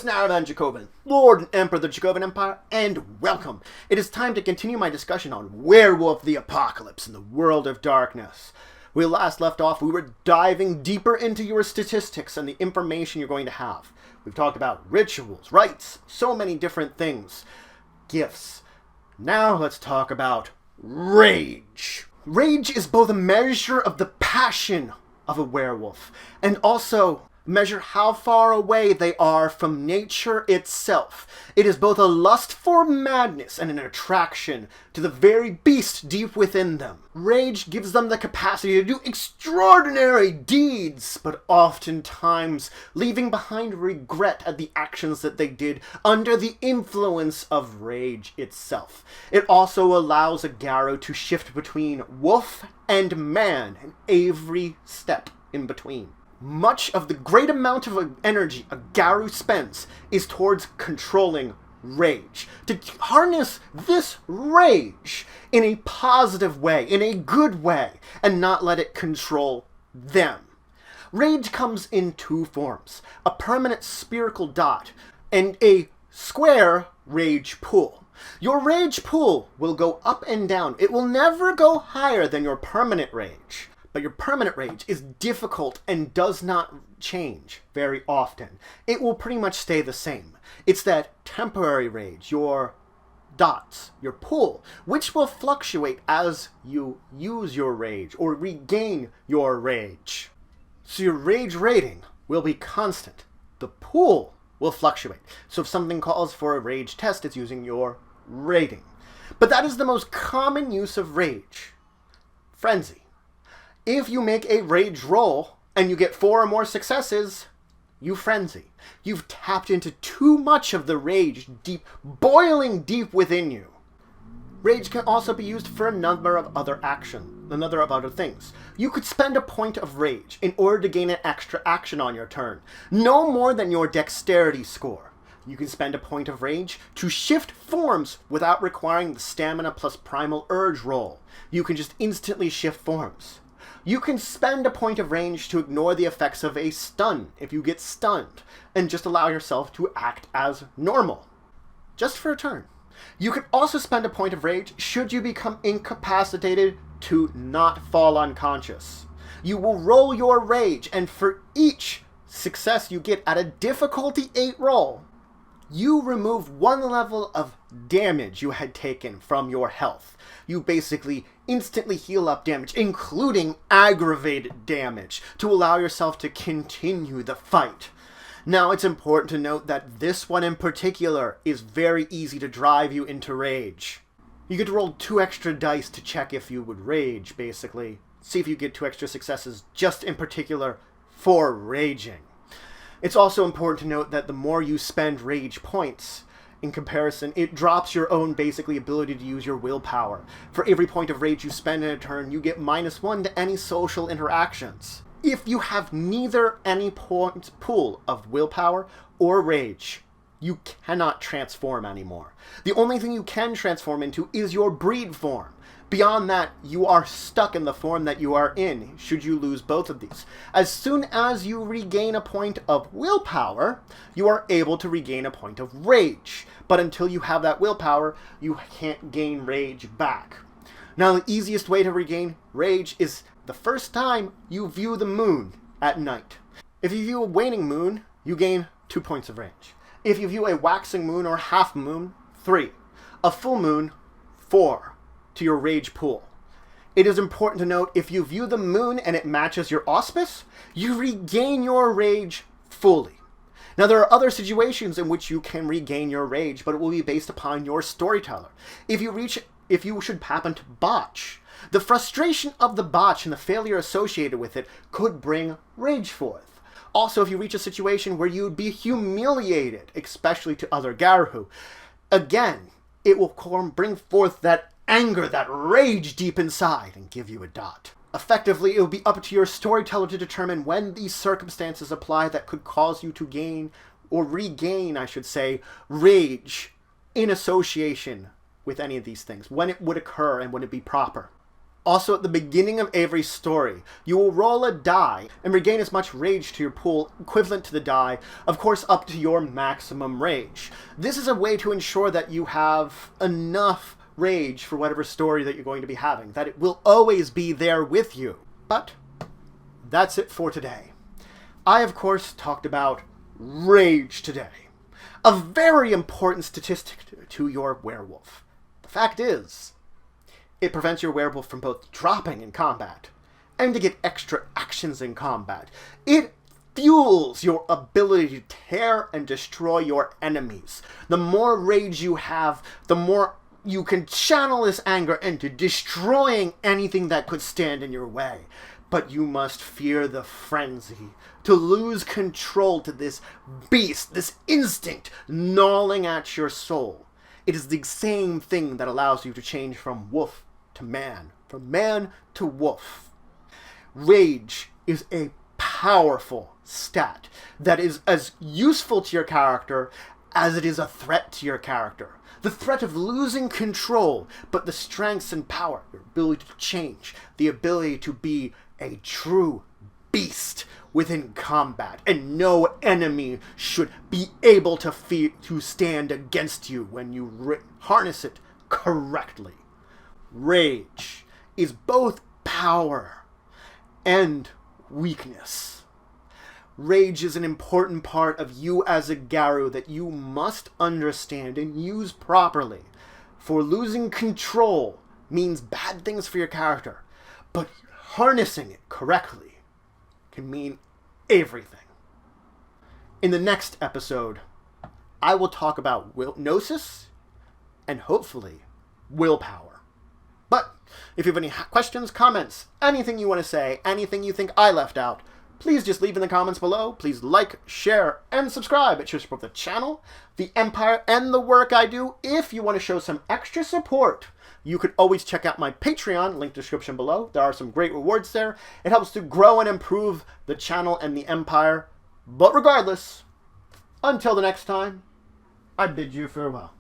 Snaravan Dracovin, Lord and Emperor of the Dracovin Empire, and welcome! It is time to continue my discussion on Werewolf the Apocalypse in the World of Darkness. We last left off, we were diving deeper into your statistics and the information you're going to have. We've talked about rituals, rites, so many different things, gifts. Now let's talk about rage. Rage is both a measure of the passion of a werewolf and also measure how far away they are from nature itself. It is both a lust for madness and an attraction to the very beast deep within them. Rage gives them the capacity to do extraordinary deeds, but oftentimes leaving behind regret at the actions that they did under the influence of rage itself. It also allows a Garou to shift between wolf and man in every step in between. Much of the great amount of energy a Garou spends is towards controlling rage. To harness this rage in a positive way, in a good way, and not let it control them. Rage comes in two forms: a permanent spherical dot and a square rage pool. Your rage pool will go up and down. It will never go higher than your permanent rage. But your permanent rage is difficult and does not change very often. It will pretty much stay the same. It's that temporary rage, your dots, your pool, which will fluctuate as you use your rage or regain your rage. So your rage rating will be constant. The pool will fluctuate. So if something calls for a rage test, it's using your rating. But that is the most common use of rage. Frenzy. If you make a rage roll and you get 4 or more successes, you frenzy. You've tapped into too much of the rage boiling deep within you. Rage can also be used for a number of other things. You could spend a point of rage in order to gain an extra action on your turn, no more than your dexterity score. You can spend a point of rage to shift forms without requiring the stamina plus primal urge roll. You can just instantly shift forms. You can spend a point of rage to ignore the effects of a stun if you get stunned, and just allow yourself to act as normal, just for a turn. You can also spend a point of rage should you become incapacitated to not fall unconscious. You will roll your rage, and for each success you get at a difficulty 8 roll, you remove 1 level of damage you had taken from your health. You basically instantly heal up damage, including aggravated damage, to allow yourself to continue the fight. Now, it's important to note that this one in particular is very easy to drive you into rage. You get to roll 2 extra dice to check if you would rage, basically. See if you get 2 extra successes just in particular for raging. It's also important to note that the more you spend rage points, in comparison, it drops your own basically ability to use your willpower. For every point of rage you spend in a turn, you get -1 to any social interactions. If you have neither any pool of willpower or rage, you cannot transform anymore. The only thing you can transform into is your breed form. Beyond that, you are stuck in the form that you are in, should you lose both of these. As soon as you regain a point of willpower, you are able to regain a point of rage. But until you have that willpower, you can't gain rage back. Now, the easiest way to regain rage is the first time you view the moon at night. If you view a waning moon, you gain 2 points of rage. If you view a waxing moon or half moon, 3. A full moon, 4. To your rage pool. It is important to note, if you view the moon and it matches your auspice, you regain your rage fully. Now, there are other situations in which you can regain your rage, but it will be based upon your storyteller. If you should happen to botch, the frustration of the botch and the failure associated with it could bring rage forth. Also, if you reach a situation where you would be humiliated, especially to other Garou, again, it will bring forth that anger, that rage deep inside, and give you a dot. Effectively, it will be up to your storyteller to determine when these circumstances apply that could cause you to gain, or regain, I should say, rage in association with any of these things, when it would occur and when it be proper. Also, at the beginning of every story, you will roll a die and regain as much rage to your pool equivalent to the die, of course up to your maximum rage. This is a way to ensure that you have enough rage for whatever story that you're going to be having, that it will always be there with you. But that's it for today. I, of course, talked about rage today. A very important statistic to your werewolf. The fact is, it prevents your werewolf from both dropping in combat and to get extra actions in combat. It fuels your ability to tear and destroy your enemies. The more rage you have, the more you can channel this anger into destroying anything that could stand in your way. But you must fear the frenzy, to lose control to this beast, this instinct gnawing at your soul. It is the same thing that allows you to change from wolf to man, from man to wolf. Rage is a powerful stat that is as useful to your character as it is a threat to your character. The threat of losing control, but the strengths and power, your ability to change, the ability to be a true beast within combat, and no enemy should be able to stand against you when you harness it correctly. Rage is both power and weakness. Rage is an important part of you as a Garu that you must understand and use properly. For losing control means bad things for your character, but harnessing it correctly can mean everything. In the next episode, I will talk about gnosis and hopefully willpower. But if you have any questions, comments, anything you want to say, anything you think I left out, please just leave in the comments below. Please like, share, and subscribe. It shows support the channel, the Empire, and the work I do. If you want to show some extra support, you could always check out my Patreon, link description below. There are some great rewards there. It helps to grow and improve the channel and the Empire. But regardless, until the next time, I bid you farewell.